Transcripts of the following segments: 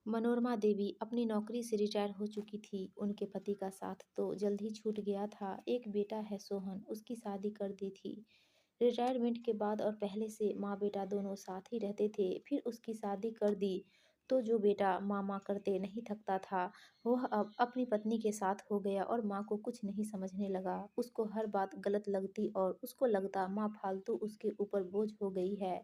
मनोरमा देवी अपनी नौकरी से रिटायर हो चुकी थी। उनके पति का साथ तो जल्द ही छूट गया था। एक बेटा है सोहन, उसकी शादी कर दी थी। रिटायरमेंट के बाद और पहले से माँ बेटा दोनों साथ ही रहते थे। फिर उसकी शादी कर दी तो जो बेटा माँ माँ करते नहीं थकता था, वह अब अपनी पत्नी के साथ हो गया और माँ को कुछ नहीं समझने लगा। उसको हर बात गलत लगती और उसको लगता माँ फालतू उसके ऊपर बोझ हो गई है।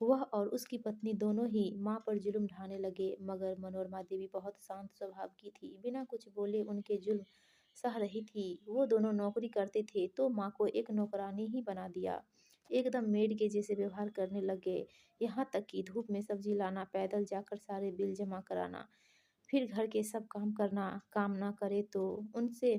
वह और उसकी पत्नी दोनों ही माँ पर जुल्म ढाने लगे, मगर मनोरमा देवी बहुत शांत स्वभाव की थी। बिना कुछ बोले उनके जुल्म सह रही थी। वो दोनों नौकरी करते थे तो माँ को एक नौकरानी ही बना दिया। एकदम मेड के जैसे व्यवहार करने लग गए। यहाँ तक कि धूप में सब्जी लाना, पैदल जाकर सारे बिल जमा कराना, फिर घर के सब काम करना, काम ना करे तो उनसे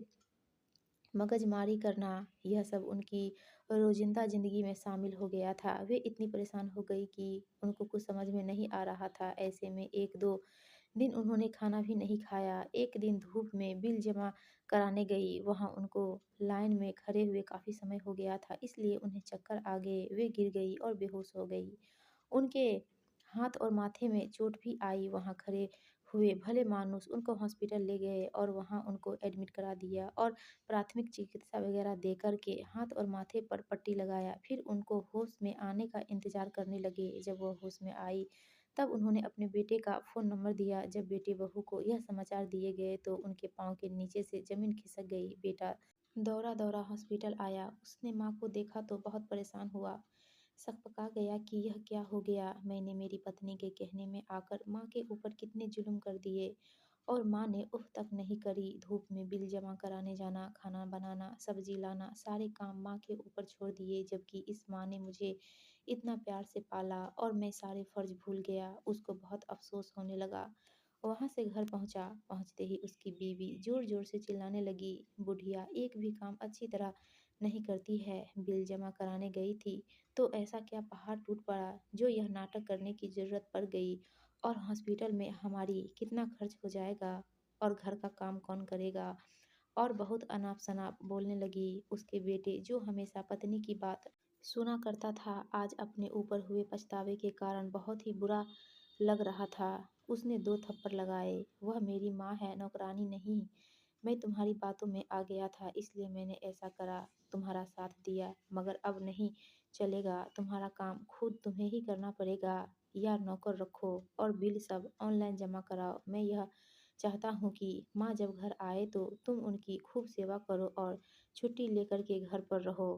मगजमारी करना, यह सब उनकी रोज़िंदा ज़िंदगी में शामिल हो गया था। वे इतनी परेशान हो गई कि उनको कुछ समझ में नहीं आ रहा था। ऐसे में 1-2 दिन उन्होंने खाना भी नहीं खाया। एक दिन धूप में बिल जमा कराने गई, वहाँ उनको लाइन में खड़े हुए काफ़ी समय हो गया था, इसलिए उन्हें चक्कर आ गए। वे गिर गई और बेहोश हो गई। उनके हाथ और माथे में चोट भी आई। वहाँ खड़े हुए भले मानुस उनको हॉस्पिटल ले गए और वहाँ उनको एडमिट करा दिया और प्राथमिक चिकित्सा वगैरह दे कर के हाथ और माथे पर पट्टी लगाया। फिर उनको होश में आने का इंतज़ार करने लगे। जब वह होश में आई, तब उन्होंने अपने बेटे का फ़ोन नंबर दिया। जब बेटे बहू को यह समाचार दिए गए तो उनके पाँव के नीचे से ज़मीन खिसक गई। बेटा दौड़ा-दौड़ा हॉस्पिटल आया। उसने माँ को देखा तो बहुत परेशान हुआ। सकपका गया कि यह क्या हो गया? मैंने मेरी पत्नी के कहने में आकर माँ के ऊपर कितने जुल्म कर दिए और माँ ने उफ़ तक नहीं करी। धूप में बिल जमा कराने जाना, खाना बनाना, सब्ज़ी लाना, सारे काम माँ के ऊपर छोड़ दिए, जबकि इस माँ ने मुझे इतना प्यार से पाला और मैं सारे फ़र्ज़ भूल गया। उसको बहुत अफ़सोस होने लगा। वहाँ से घर पहुँचा। पहुँचते ही उसकी बीवी ज़ोर-ज़ोर से चिल्लाने लगी, "बुढ़िया एक भी काम अच्छी तरह नहीं करती है। बिल जमा कराने गई थी तो ऐसा क्या पहाड़ टूट पड़ा जो यह नाटक करने की ज़रूरत पड़ गई? और हॉस्पिटल में हमारी कितना खर्च हो जाएगा और घर का काम कौन करेगा?" और बहुत अनाप-शनाप बोलने लगी। उसके बेटे जो हमेशा पत्नी की बात सुना करता था, आज अपने ऊपर हुए पछतावे के कारण बहुत ही बुरा लग रहा था। उसने 2 थप्पड़ लगाए। "वह मेरी माँ है, नौकरानी नहीं। मैं तुम्हारी बातों में आ गया था इसलिए मैंने ऐसा करा, तुम्हारा साथ दिया, मगर अब नहीं चलेगा। तुम्हारा काम खुद तुम्हें ही करना पड़ेगा या नौकर रखो और बिल सब ऑनलाइन जमा कराओ। मैं यह चाहता हूँ कि माँ जब घर आए तो तुम उनकी खूब सेवा करो और छुट्टी लेकर के घर पर रहो।"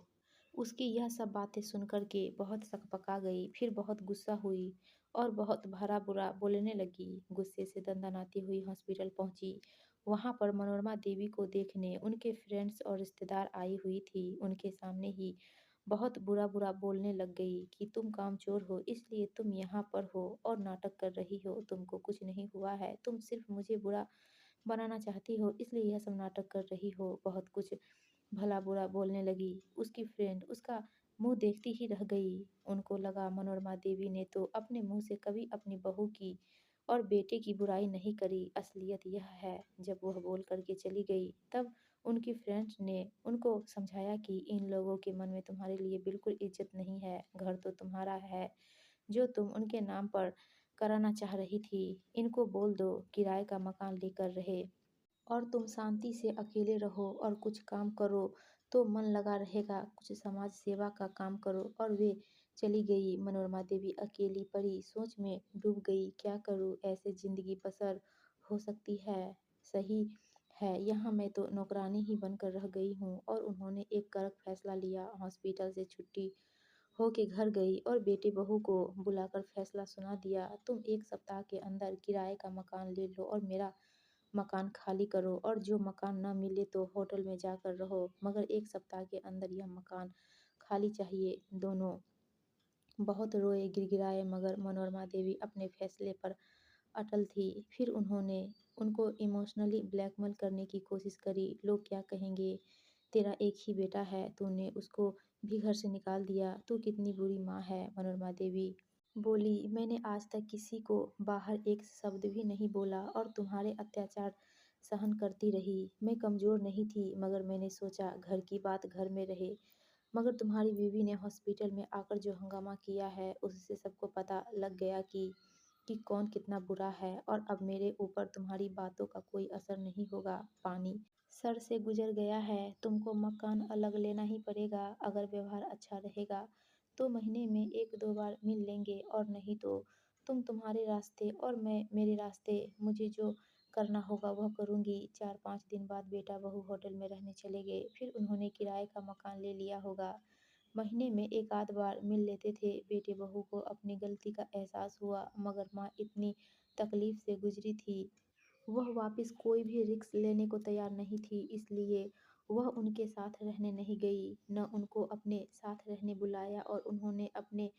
उसकी यह सब बातें सुन कर के बहुत सकपका गई, फिर बहुत गुस्सा हुई और बहुत भला-बुरा बोलने लगी। गुस्से से दनदनाती हुई हॉस्पिटल पहुँची। वहाँ पर मनोरमा देवी को देखने उनके फ्रेंड्स और रिश्तेदार आई हुई थी। उनके सामने ही बहुत बुरा-बुरा बोलने लग गई कि तुम कामचोर हो, इसलिए तुम यहाँ पर हो और नाटक कर रही हो। तुमको कुछ नहीं हुआ है, तुम सिर्फ़ मुझे बुरा बनाना चाहती हो, इसलिए यह सब नाटक कर रही हो। बहुत कुछ भला-बुरा बोलने लगी। उसकी फ्रेंड उसका मुँह देखती ही रह गई। उनको लगा मनोरमा देवी ने तो अपने मुँह से कभी अपनी बहू की और बेटे की बुराई नहीं करी। असलियत यह है, जब वह बोल कर के चली गई, तब उनकी फ्रेंड्स ने उनको समझाया कि इन लोगों के मन में तुम्हारे लिए बिल्कुल इज़्ज़त नहीं है। घर तो तुम्हारा है, जो तुम उनके नाम पर कराना चाह रही थी। इनको बोल दो किराए का मकान लेकर रहे और तुम शांति से अकेले रहो और कुछ काम करो तो मन लगा रहेगा, कुछ समाज सेवा का काम करो। और वे चली गई। मनोरमा देवी अकेली पड़ी सोच में डूब गई। क्या करूँ? ऐसे ज़िंदगी बसर हो सकती है? सही है, यहाँ मैं तो नौकरानी ही बनकर रह गई हूँ। और उन्होंने एक कड़क फैसला लिया। हॉस्पिटल से छुट्टी होके घर गई और बेटे बहू को बुलाकर फैसला सुना दिया, तुम 1 सप्ताह के अंदर किराए का मकान ले लो और मेरा मकान खाली करो और जो मकान ना मिले तो होटल में जाकर रहो, मगर 1 सप्ताह के अंदर यह मकान खाली चाहिए। दोनों बहुत रोए, गिड़गिड़ाए, मगर मनोरमा देवी अपने फैसले पर अटल थी। फिर उन्होंने उनको इमोशनली ब्लैकमेल करने की कोशिश करी। लोग क्या कहेंगे? तेरा एक ही बेटा है, तूने उसको भी घर से निकाल दिया। तू कितनी बुरी माँ है। मनोरमा देवी बोली, मैंने आज तक किसी को बाहर एक शब्द भी नहीं बोला और तुम्हारे अत्याचार सहन करती रही। मैं कमज़ोर नहीं थी, मगर मैंने सोचा घर की बात घर में रहे। मगर तुम्हारी बीवी ने हॉस्पिटल में आकर जो हंगामा किया है, उससे सबको पता लग गया कि कि कौन कितना बुरा है और अब मेरे ऊपर तुम्हारी बातों का कोई असर नहीं होगा। पानी सर से गुजर गया है, तुमको मकान अलग लेना ही पड़ेगा। अगर व्यवहार अच्छा रहेगा तो महीने में 1-2 बार मिल लेंगे और नहीं तो तुम तुम्हारे रास्ते और मैं मेरे रास्ते। मुझे जो करना होगा वह करूँगी। 4-5 दिन बाद बेटा बहू होटल में रहने चले गए। फिर उन्होंने किराए का मकान ले लिया होगा। महीने में एक आध बार मिल लेते थे। बेटे बहू को अपनी गलती का एहसास हुआ, मगर माँ इतनी तकलीफ से गुजरी थी, वह वापस कोई भी रिस्क लेने को तैयार नहीं थी। इसलिए वह उनके साथ रहने नहीं गई, न उनको अपने साथ रहने बुलाया और उन्होंने अपने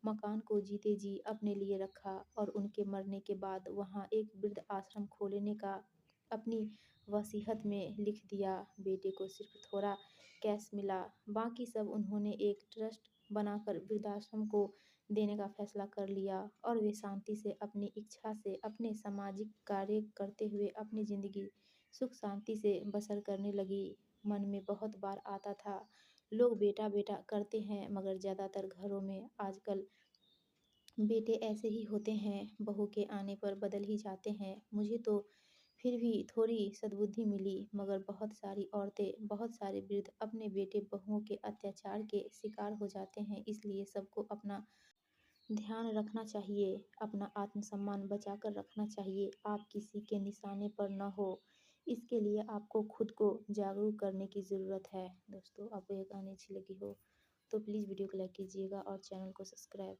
मकान को जीते जी अपने लिए रखा और उनके मरने के बाद वहाँ एक वृद्ध आश्रम खोलने का अपनी वसीयत में लिख दिया। बेटे को सिर्फ थोड़ा कैश मिला, बाकी सब उन्होंने एक ट्रस्ट बनाकर वृद्धाश्रम को देने का फैसला कर लिया और वे शांति से अपनी इच्छा से अपने सामाजिक कार्य करते हुए अपनी ज़िंदगी सुख शांति से बसर करने लगी। मन में बहुत बार आता था, लोग बेटा बेटा करते हैं, मगर ज़्यादातर घरों में आजकल बेटे ऐसे ही होते हैं, बहू के आने पर बदल ही जाते हैं। मुझे तो फिर भी थोड़ी सद्बुद्धि मिली, मगर बहुत सारी औरतें, बहुत सारे वृद्ध अपने बेटे बहुओं के अत्याचार के शिकार हो जाते हैं। इसलिए सबको अपना ध्यान रखना चाहिए, अपना आत्मसम्मान बचाकर रखना चाहिए। आप किसी के निशाने पर न हो, इसके लिए आपको खुद को जागरूक करने की ज़रूरत है। दोस्तों, आपको ये कहानी अच्छी लगी हो तो प्लीज़ वीडियो को लाइक कीजिएगा और चैनल को सब्सक्राइब